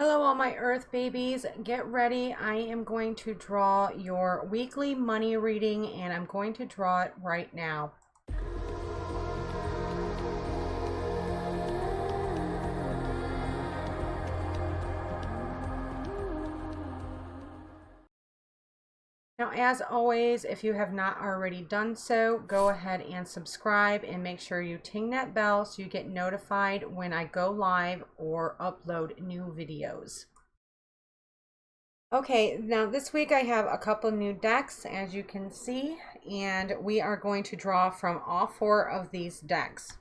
Hello, all my Earth babies. Get ready. I am going to draw your weekly money reading, and I'm going to draw it right now. Now, as always, if you have not already done so, go ahead and subscribe and make sure you ting that bell so you get notified when I go live or upload new videos. Okay, now this week I have a couple new decks, as you can see, and we are going to draw from all four of these decks.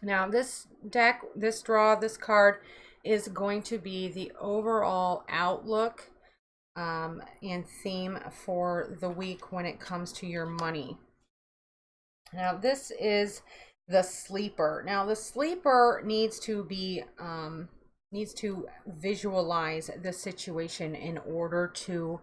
Now this deck, this card is going to be the overall outlook and theme for the week when it comes to your money. Now this is the sleeper. Now the sleeper needs to be needs to visualize the situation in order to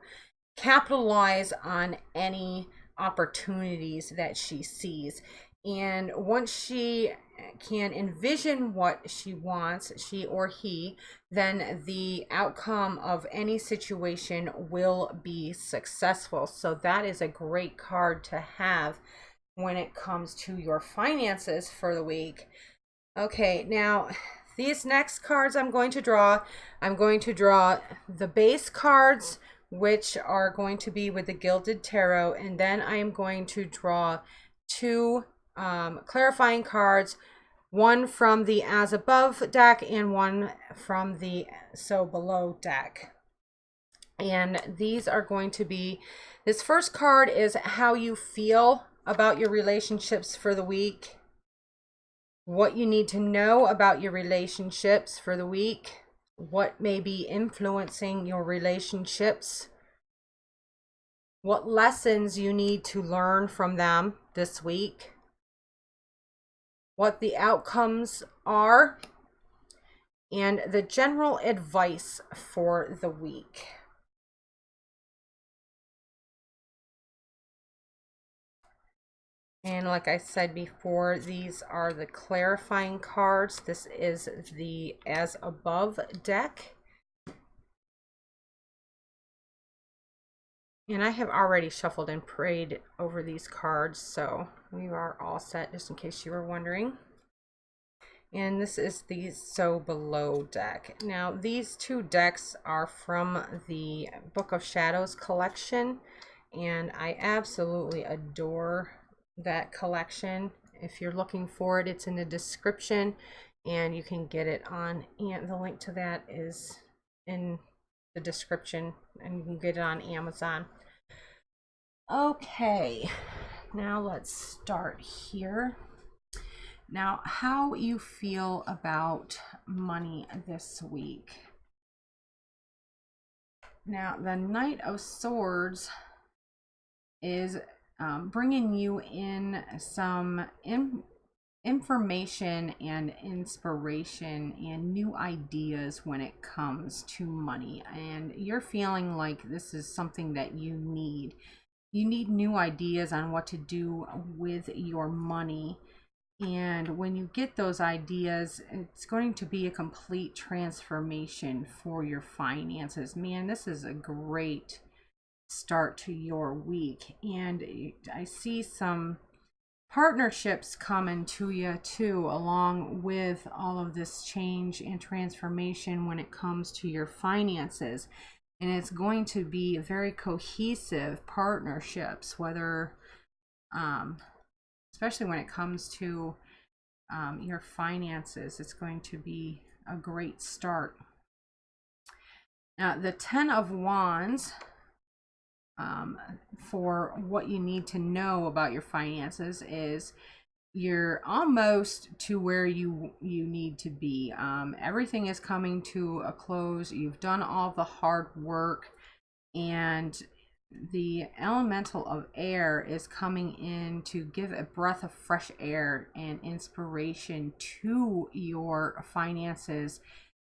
capitalize on any opportunities that she sees. And once she can envision what she wants, she or he, then the outcome of any situation will be successful. So that is a great card to have when it comes to your finances for the week. Okay, now these next cards I'm going to draw the base cards, which are going to be with the Gilded Tarot, and then I am going to draw two clarifying cards, one from the As Above deck and one from the So Below deck. And these are going to be, this first card is how you feel about your relationships for the week, what you need to know about your relationships for the week, what may be influencing your relationships, what lessons you need to learn from them this week, what the outcomes are, and the general advice for the week. And like I said before, these are the clarifying cards. This is the As Above deck. And I have already shuffled and prayed over these cards, so we are all set, just in case you were wondering. And this is the So Below deck. Now, these two decks are from the Book of Shadows collection, and I absolutely adore that collection. If you're looking for it, it's in the description, and you can get it on, and the link to that is in the description, and you can get it on Amazon. Okay, now let's start here. Now, how you feel about money this week. Now, the Knight of Swords is bringing you in some information and inspiration and new ideas when it comes to money. And you're feeling like this is something that you need. You need new ideas on what to do with your money. And when you get those ideas, it's going to be a complete transformation for your finances. Man, this is a great start to your week. And I see some partnerships coming to you too, along with all of this change and transformation when it comes to your finances. And it's going to be very cohesive partnerships, whether especially when it comes to your finances. It's going to be a great start. Now, the Ten of Wands, for what you need to know about your finances, is you're almost to where you need to be. Everything is coming to a close. You've done all the hard work, and the elemental of air is coming in to give a breath of fresh air and inspiration to your finances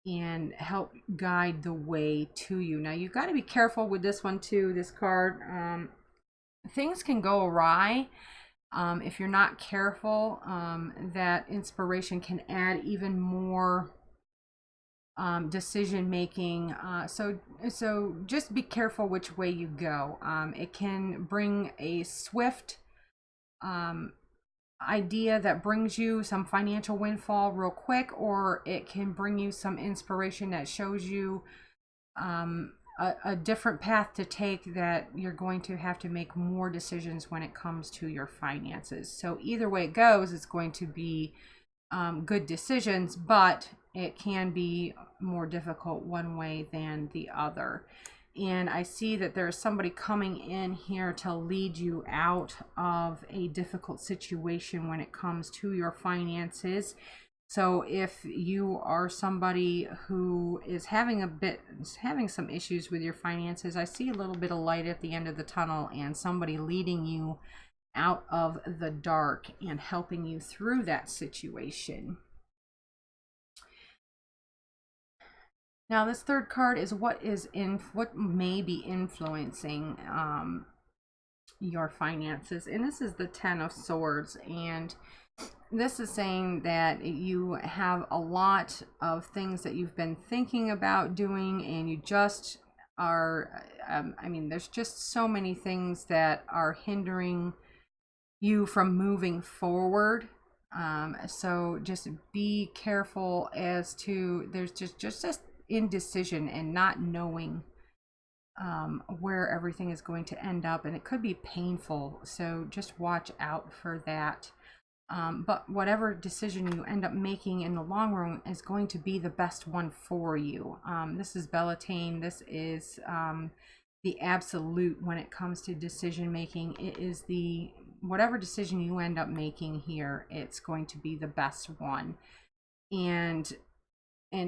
and help guide the way to you. Now, you've got to be careful with this one too, this card. Things can go awry if you're not careful. That inspiration can add even more decision making. So just be careful which way you go. It can bring a swift idea that brings you some financial windfall real quick, or it can bring you some inspiration that shows you a different path to take, that you're going to have to make more decisions when it comes to your finances. So either way it goes, it's going to be good decisions, but it can be more difficult one way than the other. And I see that there's somebody coming in here to lead you out of a difficult situation when it comes to your finances. So if you are somebody who is having some issues with your finances, I see a little bit of light at the end of the tunnel, and somebody leading you out of the dark and helping you through that situation. Now, this third card is what may be influencing your finances, and this is the Ten of Swords, and this is saying that you have a lot of things that you've been thinking about doing, and you just are. I mean, there's just so many things that are hindering you from moving forward. So just be careful as to, there's just indecision and not knowing where everything is going to end up, and it could be painful, so just watch out for that. But whatever decision you end up making in the long run is going to be the best one for you. This is Bellatane. This is the absolute when it comes to decision making. It is whatever decision you end up making here, it's going to be the best one. And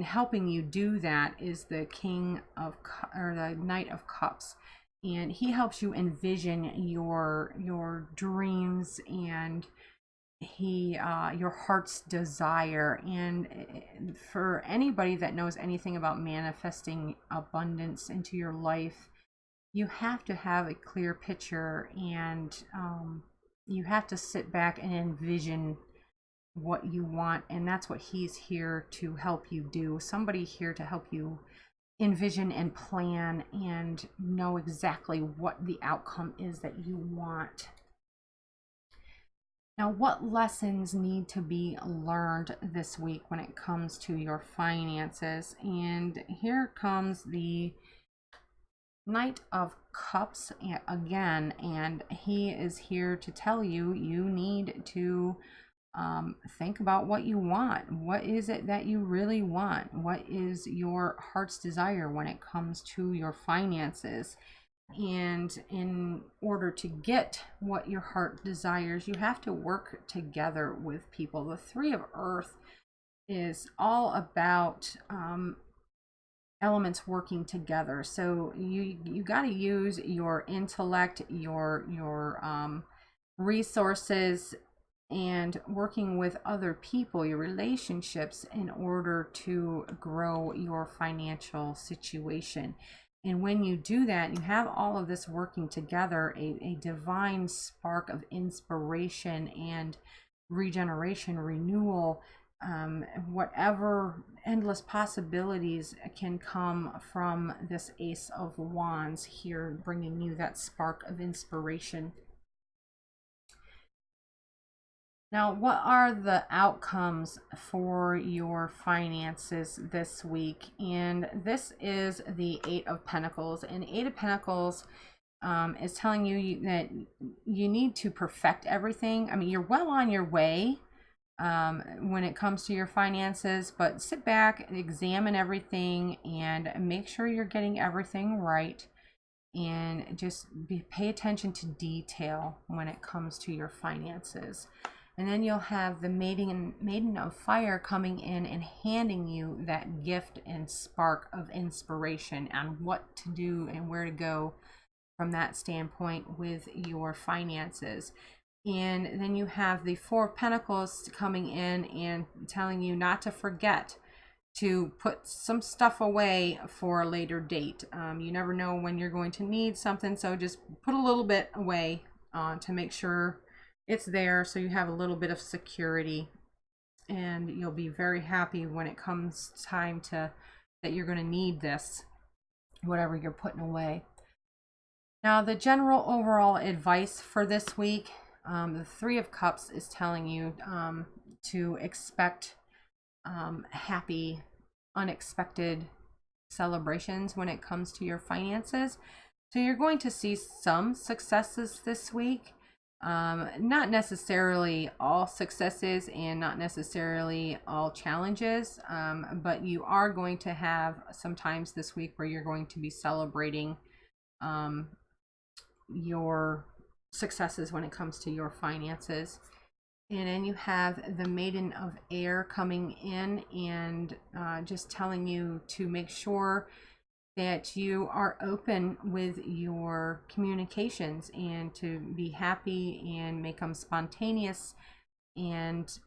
helping you do that is the the Knight of Cups, and he helps you envision your dreams and your heart's desire. And for anybody that knows anything about manifesting abundance into your life, you have to have a clear picture, and you have to sit back and envision what you want, and that's what he's here to help you do. Somebody here to help you envision and plan and know exactly what the outcome is that you want. Now, what lessons need to be learned this week when it comes to your finances? And here comes the Knight of Cups again, and he is here to tell you need to think about what you want. What is it that you really want? What is your heart's desire when it comes to your finances? And in order to get what your heart desires, you have to work together with people. The Three of Earth is all about elements working together. So you got to use your intellect, your resources, and working with other people, your relationships, in order to grow your financial situation. And when you do that, you have all of this working together, a divine spark of inspiration and regeneration, renewal, whatever endless possibilities can come from this Ace of Wands here, bringing you that spark of inspiration. Now, what are the outcomes for your finances this week? And this is the Eight of Pentacles. And Eight of Pentacles is telling you that you need to perfect everything. I mean, you're well on your way when it comes to your finances, but sit back, examine everything, and make sure you're getting everything right. And just pay attention to detail when it comes to your finances. And then you'll have the Maiden of Fire coming in and handing you that gift and spark of inspiration on what to do and where to go from that standpoint with your finances. And then you have the Four of Pentacles coming in and telling you not to forget to put some stuff away for a later date. You never know when you're going to need something, so just put a little bit away to make sure it's there, so you have a little bit of security. and you'll be very happy when it comes time to that you're going to need this, whatever you're putting away. Now, the general overall advice for this week, the Three of Cups is telling you to expect happy, unexpected celebrations when it comes to your finances. So you're going to see some successes this week. Not necessarily all successes and not necessarily all challenges, but you are going to have some times this week where you're going to be celebrating your successes when it comes to your finances. And then you have the Maiden of Air coming in and just telling you to make sure that you are open with your communications and to be happy and make them spontaneous, and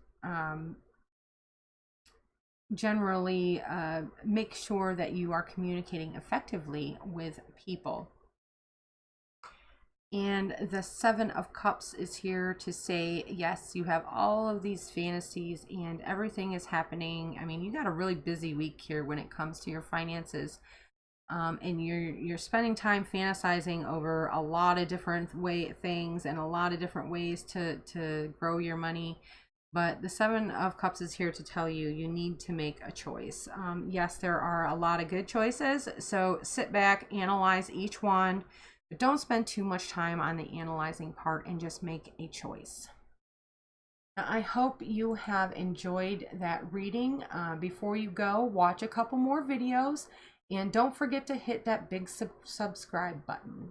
generally make sure that you are communicating effectively with people. And the Seven of Cups is here to say, yes, you have all of these fantasies and everything is happening. I mean, you got a really busy week here when it comes to your finances. And you're spending time fantasizing over a lot of different things and a lot of different ways to grow your money. But the Seven of Cups is here to tell you you need to make a choice. Yes, there are a lot of good choices. So sit back, analyze each one, but don't spend too much time on the analyzing part and just make a choice. Now, I hope you have enjoyed that reading. Before you go, watch a couple more videos. And don't forget to hit that big subscribe button.